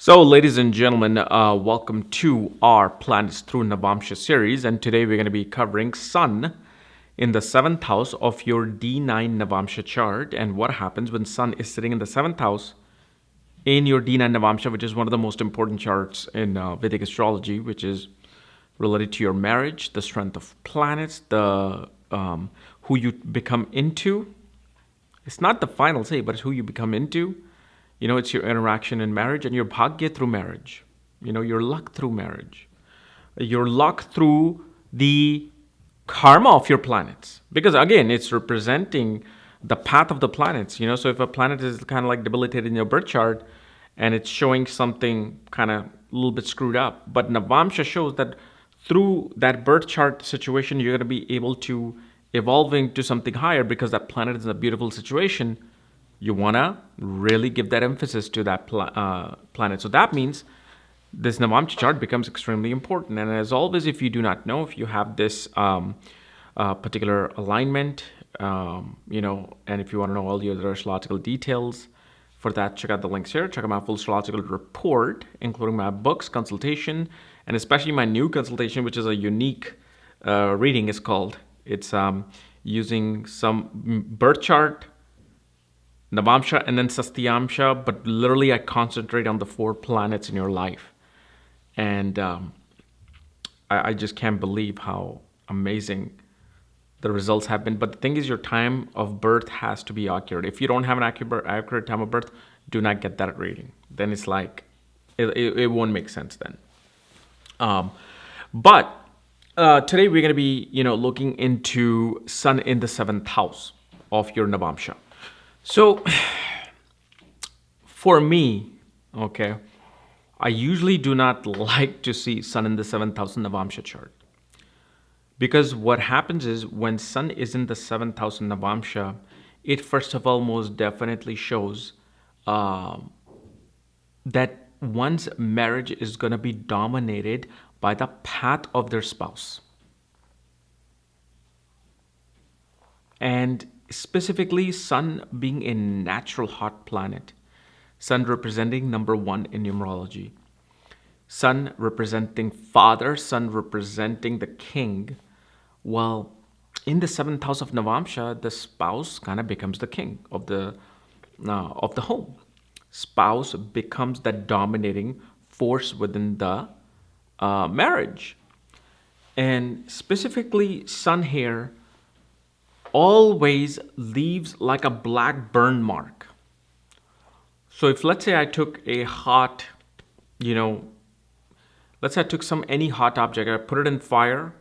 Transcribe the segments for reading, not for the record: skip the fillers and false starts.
So, ladies and gentlemen, welcome to our Planets Through Navamsa series. And today we're going to be covering Sun in the seventh house of your D9 Navamsa chart and what happens when Sun is sitting in the seventh house in your D9 Navamsa, which is one of the most important charts in Vedic Astrology, which is related to your marriage, the strength of planets, the who you become into. It's not the final say, but it's who you become into. It's your interaction in marriage and your bhagya through marriage. Your luck through marriage. Your luck through the karma of your planets. Because again, it's representing the path of the planets. So if a planet is kind of like debilitated in your birth chart and it's showing something kind of a little bit screwed up, but Navamsa shows that through that birth chart situation, you're going to be able to evolve into something higher because that planet is in a beautiful situation. You want to really give that emphasis to that planet. So that means this Navamsa chart becomes extremely important. And as always, if you do not know, if you have this particular alignment, and if you want to know all the other astrological details, for that, check out the links here. Check out my full astrological report, including my books, consultation, and especially my new consultation, which is a unique reading, is called. It's using some birth chart, Navamsa, and then Sastyamsha, but literally I concentrate on the 4 planets in your life. And I just can't believe how amazing the results have been. But the thing is, your time of birth has to be accurate. If you don't have an accurate time of birth, do not get that reading. Then it's like, it won't make sense then. But today we're going to be, looking into Sun in the 7th house of your Navamsa. So, for me, okay, I usually do not like to see Sun in the 7th house in Navamsa chart. Because what happens is when Sun is in the 7th house in Navamsa, it first of all most definitely shows that one's marriage is going to be dominated by the path of their spouse. And specifically, Sun being a natural hot planet, Sun representing number 1 in numerology, Sun representing father, Sun representing the king. Well, in the 7th house of Navamsa, the spouse kind of becomes the king of the home. Spouse becomes the dominating force within the marriage. And specifically, Sun here always leaves like a black burn mark. So if let's say I took a hot, let's say I took any hot object, I put it in fire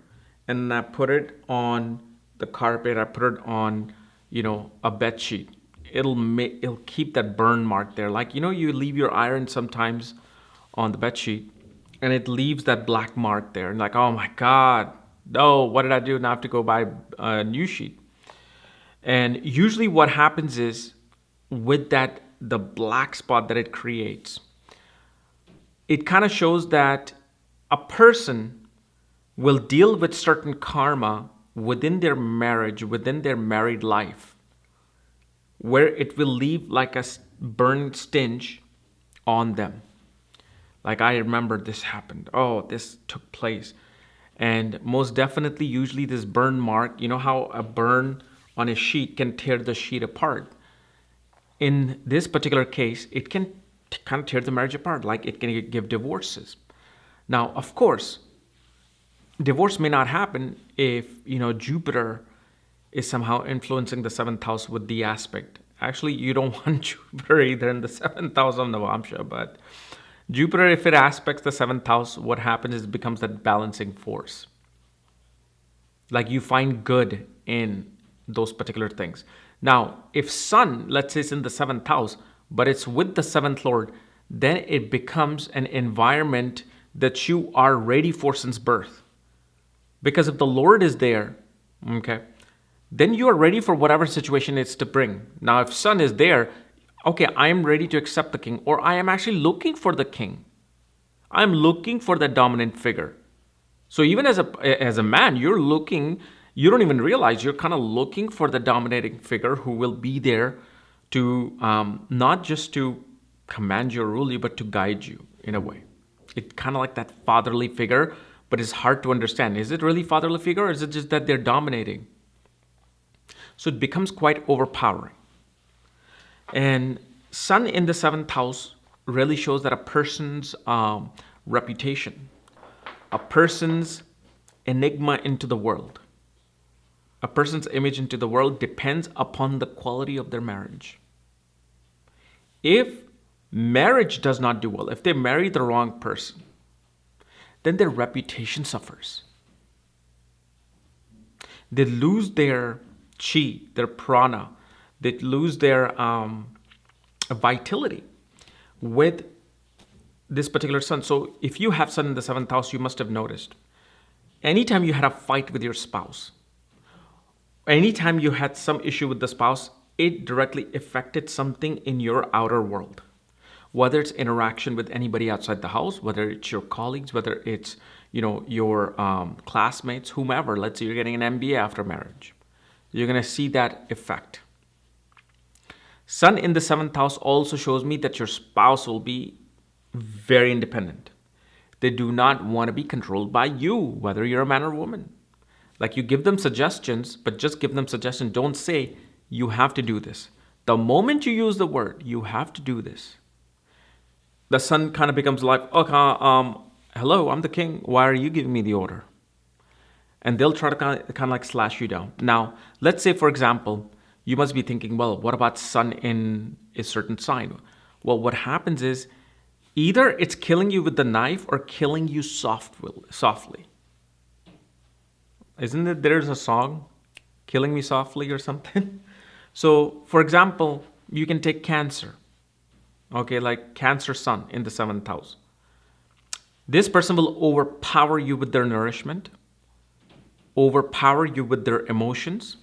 and I put it on the carpet, I put it on, a bed sheet. It'll keep that burn mark there. Like, you leave your iron sometimes on the bed sheet and it leaves that black mark there. And like, oh my God, no, what did I do? Now I have to go buy a new sheet. And usually what happens is with that, the black spot that it creates, it kind of shows that a person will deal with certain karma within their marriage, within their married life, where it will leave like a burning stench on them. Like, I remember this happened. Oh, this took place. And most definitely, usually this burn mark, how a burn on a sheet can tear the sheet apart. In this particular case, it can kind of tear the marriage apart, like it can give divorces. Now, of course, divorce may not happen if, Jupiter is somehow influencing the 7th house with the aspect. Actually, you don't want Jupiter either in the 7th house of Navamsa, but Jupiter, if it aspects the 7th house, what happens is it becomes that balancing force. Like, you find good in those particular things. Now, if Sun, let's say, is in the 7th house, but it's with the 7th Lord, then it becomes an environment that you are ready for since birth. Because if the Lord is there, okay, then you are ready for whatever situation it's to bring. Now, if Sun is there, okay, I am ready to accept the king, or I am actually looking for the king. I'm looking for the dominant figure. So even as a man, you're looking. You don't even realize you're kind of looking for the dominating figure who will be there to not just to command you or rule you, but to guide you. in a way. It's kind of like that fatherly figure, but it's hard to understand. Is it really fatherly figure, or is it just that they're dominating? So it becomes quite overpowering. And Sun in the seventh house really shows that a person's reputation, a person's enigma into the world, a person's image into the world depends upon the quality of their marriage. If marriage does not do well, if they marry the wrong person, then their reputation suffers. They lose their chi, their prana, they lose their vitality with this particular sun. So if you have sun in the seventh house, you must have noticed anytime you had a fight with your spouse, anytime you had some issue with the spouse, it directly affected something in your outer world. Whether it's interaction with anybody outside the house, whether it's your colleagues, whether it's your classmates, whomever. Let's say you're getting an MBA after marriage, you're going to see that effect. Sun in the seventh house also shows me that your spouse will be very independent. They do not want to be controlled by you, whether you're a man or woman. Like, you give them suggestions, but just give them suggestions. Don't say you have to do this. The moment you use the word you have to do this, the sun kind of becomes like, okay, hello, I'm the king. Why are you giving me the order? And they'll try to kind of like slash you down. Now, let's say, for example, you must be thinking, well, what about sun in a certain sign? Well, what happens is either it's killing you with the knife or killing you softly. Isn't it, there's a song, Killing Me Softly or something? So, for example, you can take Cancer. Okay, like Cancer sun in the seventh house. This person will overpower you with their nourishment, overpower you with their emotions.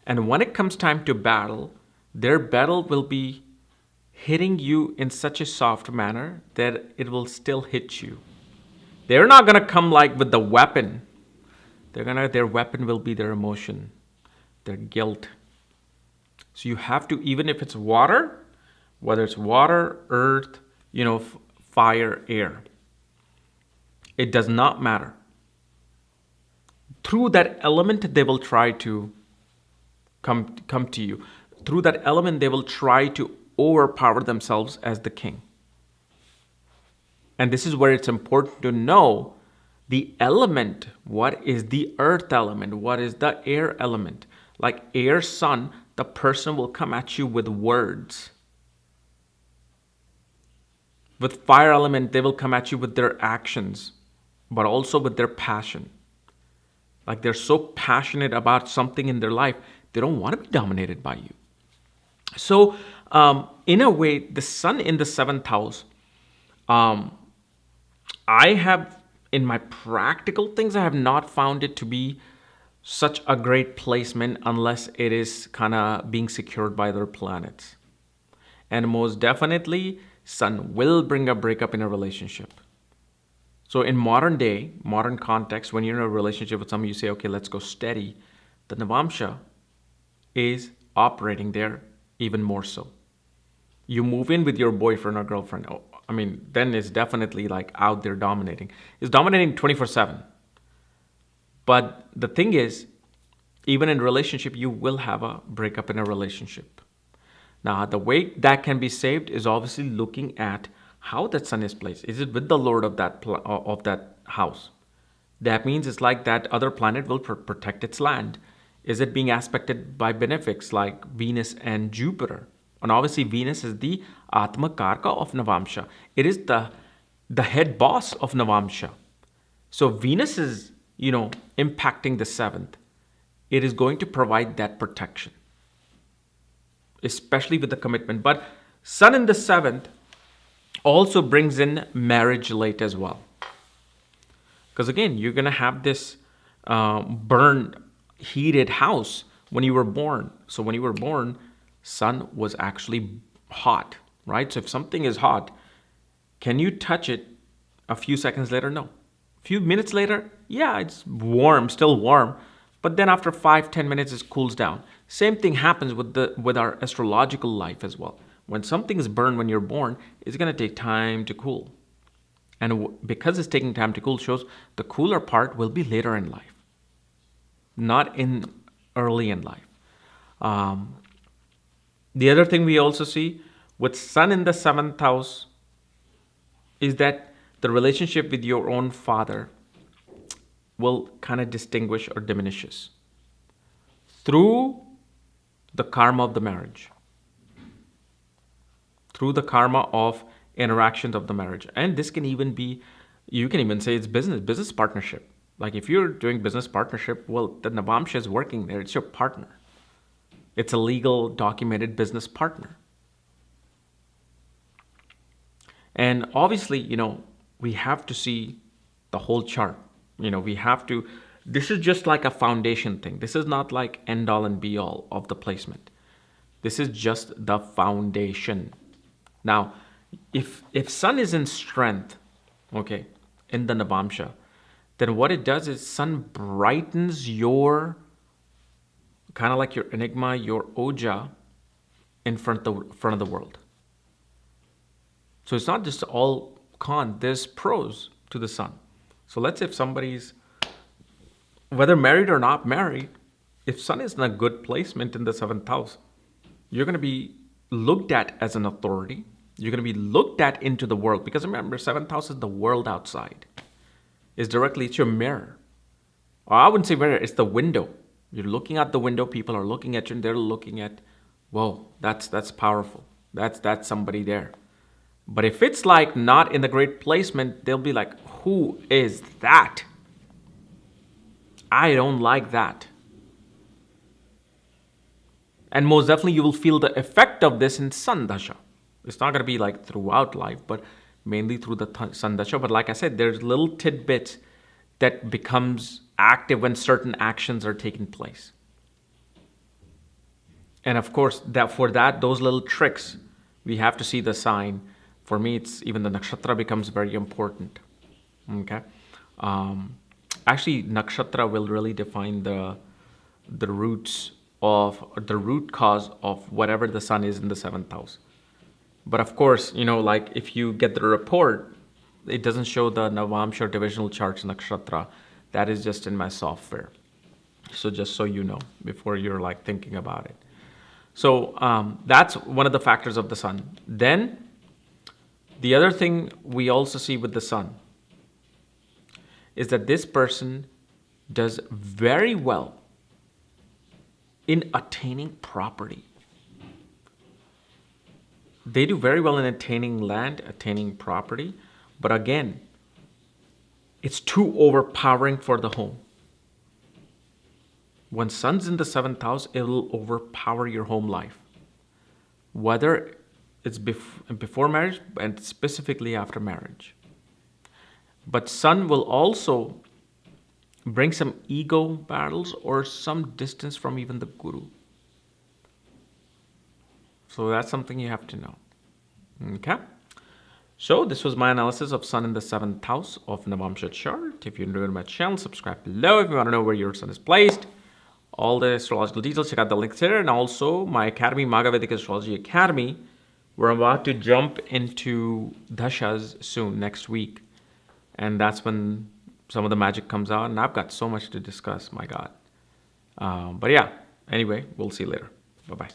And when it comes time to battle, their battle will be hitting you in such a soft manner that it will still hit you. They're not going to come like with the weapon. Their weapon will be their emotion, their guilt. So you have to, even if it's water, whether it's water, earth, fire, air, it does not matter. Through that element, they will try to come to you. Through that element, they will try to overpower themselves as the king. And this is where it's important to know the element. What is the earth element? What is the air element? Like air sun, the person will come at you with words. With fire element, they will come at you with their actions, but also with their passion. Like, they're so passionate about something in their life, they don't want to be dominated by you. So, in a way, the sun in the seventh house, I have, in my practical things, I have not found it to be such a great placement unless it is kind of being secured by other planets. And most definitely, sun will bring a breakup in a relationship. So in modern context, when you're in a relationship with someone, you say, okay, let's go steady. The Navamsa is operating there even more so. You move in with your boyfriend or girlfriend. Then it's definitely like out there dominating. It's dominating 24/7. But the thing is, even in a relationship, you will have a breakup in a relationship. Now, the way that can be saved is obviously looking at how that sun is placed. Is it with the Lord of that house? That means it's like that other planet will protect its land. Is it being aspected by benefics like Venus and Jupiter? And obviously, Venus is the Atma Karka of Navamsa. It is the head boss of Navamsa. So Venus is, impacting the seventh. It is going to provide that protection, especially with the commitment. But sun in the seventh also brings in marriage late as well. Because again, you're going to have this burned, heated house when you were born. So when you were born, sun was actually hot, right? So if something is hot, can you touch it a few seconds later? No. A few minutes later, yeah, it's warm, still warm. But then after 5-10 minutes, it cools down. Same thing happens with our astrological life as well. When something is burned when you're born, it's going to take time to cool. And because it's taking time to cool, shows the cooler part will be later in life, not in early in life. Um, the other thing we also see with Sun in the seventh house is that the relationship with your own father will kind of distinguish or diminishes through the karma of the marriage, through the karma of interactions of the marriage. And this can even be, you can even say it's business partnership. Like if you're doing business partnership, well, the Navamsa is working there. It's your partner. It's a legal documented business partner. And obviously, we have to see the whole chart. We have to, this is just like a foundation thing. This is not like end all and be all of the placement. This is just the foundation. Now, if Sun is in strength, okay, in the Navamsa, then what it does is Sun brightens your, kind of like your Enigma, your Oja in front of the world. So it's not just all con, there's pros to the Sun. So let's say if somebody's, whether married or not married, if Sun is in a good placement in the seventh house, you're going to be looked at as an authority. You're going to be looked at into the world. Because remember, seventh house is the world outside. It's your mirror. Or I wouldn't say mirror, it's the window. You're looking at the window, people are looking at you, and they're looking at, whoa, that's powerful. That's somebody there. But if it's like not in the great placement, they'll be like, who is that? I don't like that. And most definitely you will feel the effect of this in Sun Dasha. It's not going to be like throughout life, but mainly through the Sun Dasha. But like I said, there's little tidbits that becomes active when certain actions are taking place. And of course, those little tricks, we have to see the sign. For me, it's even the nakshatra becomes very important. Okay. Actually, nakshatra will really define the roots of the root cause of whatever the Sun is in the seventh house. But of course, like if you get the report, it doesn't show the Navamsa divisional charts nakshatra. That is just in my software. So just so you know, before you're like thinking about it. So that's one of the factors of the Sun. Then the other thing we also see with the Sun is that this person does very well in attaining property. They do very well in attaining land, attaining property, but again, it's too overpowering for the home. When Sun's in the seventh house, it will overpower your home life. Whether it's before marriage and specifically after marriage. But Sun will also bring some ego battles or some distance from even the Guru. So that's something you have to know. Okay? So this was my analysis of Sun in the seventh house of Navamsa chart. If you're new to my channel, subscribe below. If you want to know where your Sun is placed, all the astrological details, check out the links here. And also my academy, Maga Vedic Astrology Academy. We're about to jump into Dashas soon, next week. And that's when some of the magic comes out. And I've got so much to discuss, my God. But yeah, anyway, we'll see you later. Bye-bye.